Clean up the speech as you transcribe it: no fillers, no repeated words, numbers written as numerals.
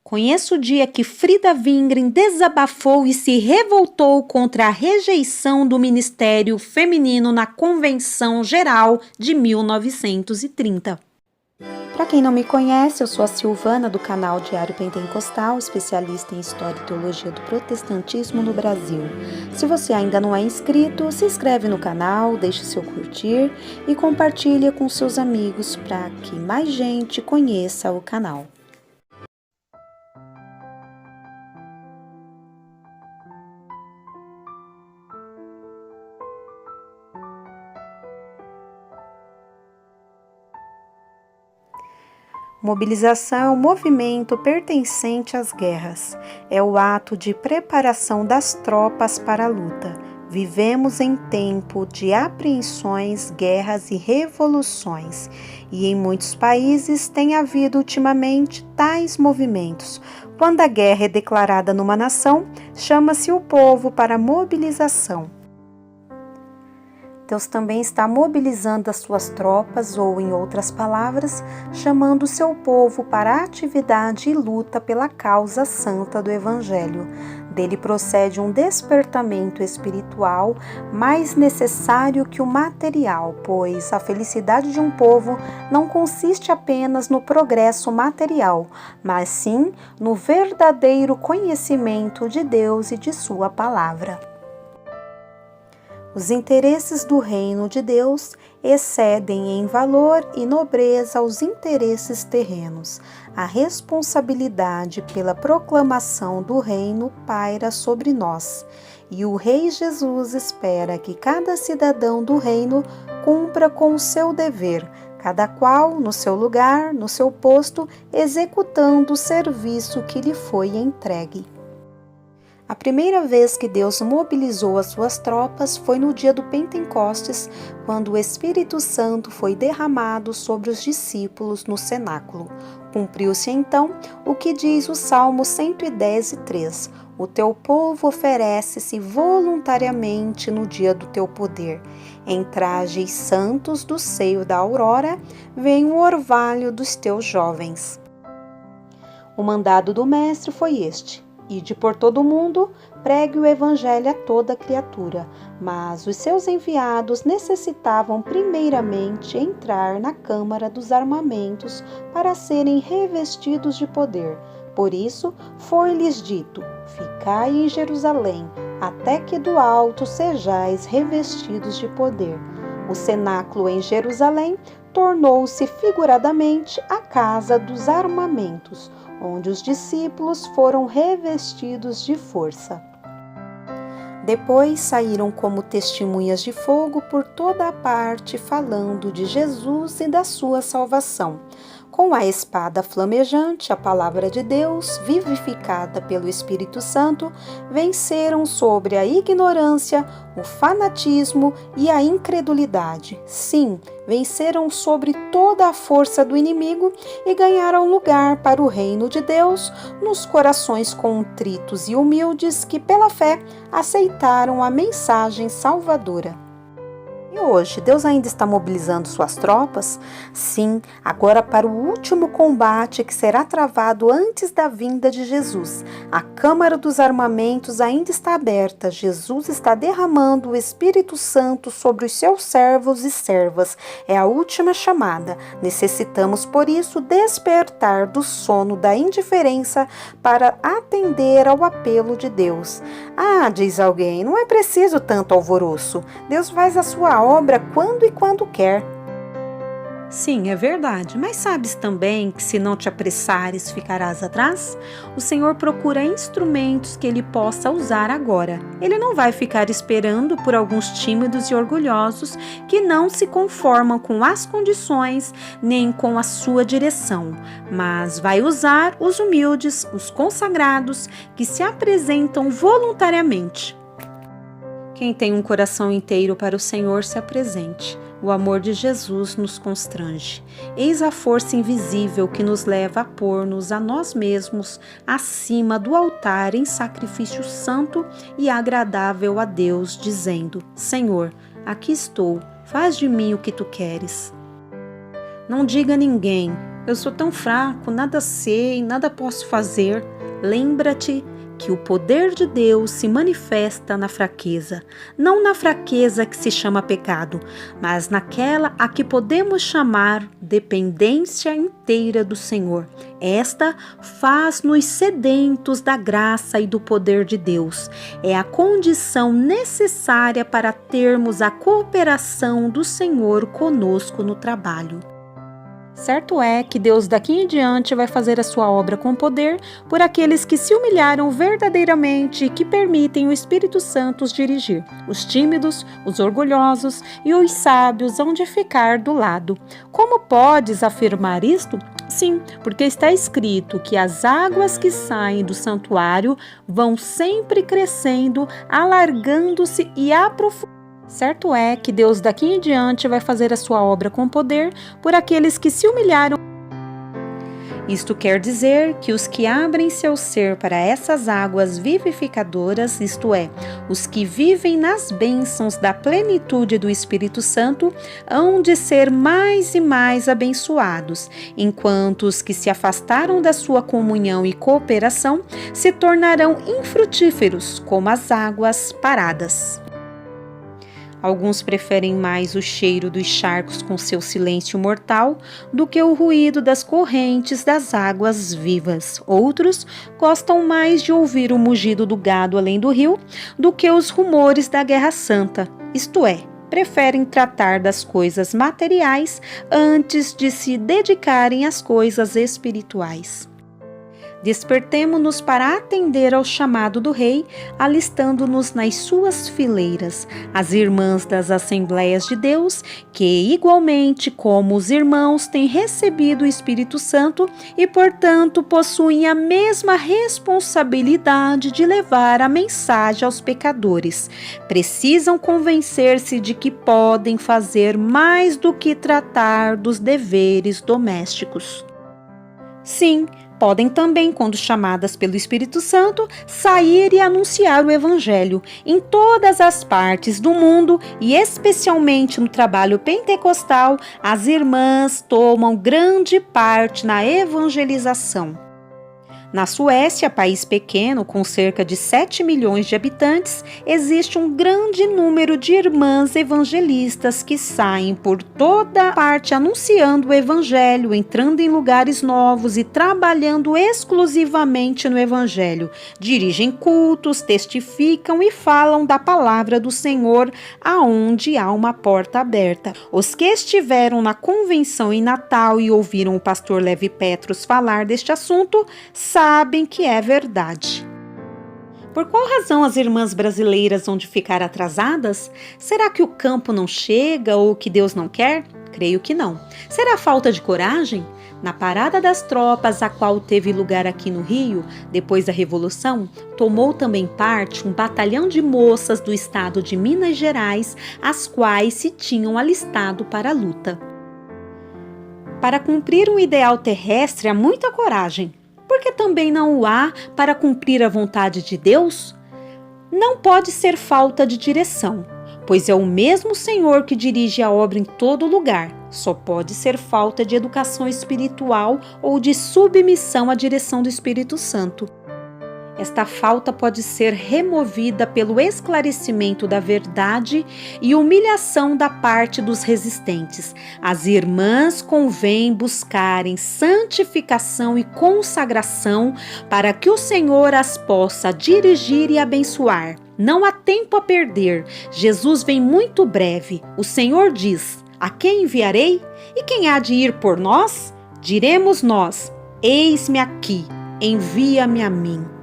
Conheço o dia que Frida Wingren desabafou e se revoltou contra a rejeição do Ministério Feminino na Convenção Geral de 1930. Para quem não me conhece, eu sou a Silvana do canal Diário Pentecostal, especialista em História e Teologia do Protestantismo no Brasil. Se você ainda não é inscrito, se inscreve no canal, deixe seu curtir e compartilhe com seus amigos para que mais gente conheça o canal. Mobilização é um movimento pertencente às guerras. É o ato de preparação das tropas para a luta. Vivemos em tempo de apreensões, guerras e revoluções. E em muitos países tem havido ultimamente tais movimentos. Quando a guerra é declarada numa nação, chama-se o povo para mobilização. Deus também está mobilizando as suas tropas, ou, em outras palavras, chamando o seu povo para a atividade e luta pela causa santa do Evangelho. Dele procede um despertamento espiritual mais necessário que o material, pois a felicidade de um povo não consiste apenas no progresso material, mas sim no verdadeiro conhecimento de Deus e de sua palavra. Os interesses do reino de Deus excedem em valor e nobreza os interesses terrenos. A responsabilidade pela proclamação do reino paira sobre nós. E o Rei Jesus espera que cada cidadão do reino cumpra com o seu dever, cada qual no seu lugar, no seu posto, executando o serviço que lhe foi entregue. A primeira vez que Deus mobilizou as suas tropas foi no dia do Pentecostes, quando o Espírito Santo foi derramado sobre os discípulos no cenáculo. Cumpriu-se então o que diz o Salmo 110:3. O teu povo oferece-se voluntariamente no dia do teu poder. Em trajes santos do seio da aurora, vem o orvalho dos teus jovens. O mandado do Mestre foi este: Ide por todo o mundo, pregue o evangelho a toda criatura. Mas os seus enviados necessitavam primeiramente entrar na câmara dos armamentos para serem revestidos de poder. Por isso, foi-lhes dito: ficai em Jerusalém, até que do alto sejais revestidos de poder. O cenáculo em Jerusalém tornou-se figuradamente a casa dos armamentos, onde os discípulos foram revestidos de força. Depois saíram como testemunhas de fogo por toda a parte, falando de Jesus e da sua salvação. Com a espada flamejante, a palavra de Deus, vivificada pelo Espírito Santo, venceram sobre a ignorância, o fanatismo e a incredulidade. Sim, venceram sobre toda a força do inimigo e ganharam lugar para o reino de Deus nos corações contritos e humildes que, pela fé, aceitaram a mensagem salvadora. E hoje, Deus ainda está mobilizando suas tropas? Sim, agora para o último combate que será travado antes da vinda de Jesus. A câmara dos armamentos ainda está aberta. Jesus está derramando o Espírito Santo sobre os seus servos e servas. É a última chamada. Necessitamos, por isso, despertar do sono da indiferença para atender ao apelo de Deus. Ah, diz alguém, não é preciso tanto alvoroço. Deus faz a sua obra quando e quando quer. Sim, é verdade, mas sabes também que se não te apressares ficarás atrás? O Senhor procura instrumentos que Ele possa usar agora. Ele não vai ficar esperando por alguns tímidos e orgulhosos que não se conformam com as condições nem com a sua direção, mas vai usar os humildes, os consagrados, que se apresentam voluntariamente. Quem tem um coração inteiro para o Senhor se apresente. O amor de Jesus nos constrange. Eis a força invisível que nos leva a pôr-nos a nós mesmos acima do altar em sacrifício santo e agradável a Deus, dizendo: Senhor, aqui estou, faz de mim o que tu queres. Não diga a ninguém, Eu sou tão fraco, nada sei, nada posso fazer. Lembra-te que o poder de Deus se manifesta na fraqueza, não na fraqueza que se chama pecado, mas naquela a que podemos chamar dependência inteira do Senhor. Esta faz-nos sedentos da graça e do poder de Deus. É a condição necessária para termos a cooperação do Senhor conosco no trabalho. Certo é que Deus daqui em diante vai fazer a sua obra com poder por aqueles que se humilharam verdadeiramente e que permitem o Espírito Santo os dirigir. Os tímidos, os orgulhosos e os sábios hão de ficar do lado. Como podes afirmar isto? Sim, porque está escrito que as águas que saem do santuário vão sempre crescendo, alargando-se e aprofundando. Certo é que Deus daqui em diante vai fazer a sua obra com poder por aqueles que se humilharam. Isto quer dizer que os que abrem seu ser para essas águas vivificadoras, isto é, os que vivem nas bênçãos da plenitude do Espírito Santo, hão de ser mais e mais abençoados, enquanto os que se afastaram da sua comunhão e cooperação se tornarão infrutíferos, como as águas paradas. Alguns preferem mais o cheiro dos charcos com seu silêncio mortal do que o ruído das correntes das águas vivas. Outros gostam mais de ouvir o mugido do gado além do rio do que os rumores da guerra santa, isto é, preferem tratar das coisas materiais antes de se dedicarem às coisas espirituais. Despertemo-nos para atender ao chamado do Rei, alistando-nos nas suas fileiras, as irmãs das Assembleias de Deus, que, igualmente como os irmãos, têm recebido o Espírito Santo e, portanto, possuem a mesma responsabilidade de levar a mensagem aos pecadores. Precisam convencer-se de que podem fazer mais do que tratar dos deveres domésticos. Sim, podem também, quando chamadas pelo Espírito Santo, sair e anunciar o Evangelho em todas as partes do mundo e especialmente no trabalho pentecostal, as irmãs tomam grande parte na evangelização. Na Suécia, país pequeno com cerca de 7 milhões de habitantes, existe um grande número de irmãs evangelistas que saem por toda parte anunciando o Evangelho, entrando em lugares novos e trabalhando exclusivamente no Evangelho. Dirigem cultos, testificam e falam da palavra do Senhor aonde há uma porta aberta. Os que estiveram na convenção em Natal e ouviram o pastor Levi Petros falar deste assunto, sabem que é verdade. Por qual razão as irmãs brasileiras vão de ficar atrasadas? Será que o campo não chega ou que Deus não quer? Creio que não. Será falta de coragem? Na parada das tropas, a qual teve lugar aqui no Rio, depois da Revolução, tomou também parte um batalhão de moças do estado de Minas Gerais, as quais se tinham alistado para a luta. Para cumprir um ideal terrestre há muita coragem. Por que também não o há para cumprir a vontade de Deus? Não pode ser falta de direção, pois é o mesmo Senhor que dirige a obra em todo lugar. Só pode ser falta de educação espiritual ou de submissão à direção do Espírito Santo. Esta falta pode ser removida pelo esclarecimento da verdade e humilhação da parte dos resistentes. As irmãs convém buscarem santificação e consagração para que o Senhor as possa dirigir e abençoar. Não há tempo a perder. Jesus vem muito breve. O Senhor diz: a quem enviarei? E quem há de ir por nós? Diremos nós: eis-me aqui, envia-me a mim.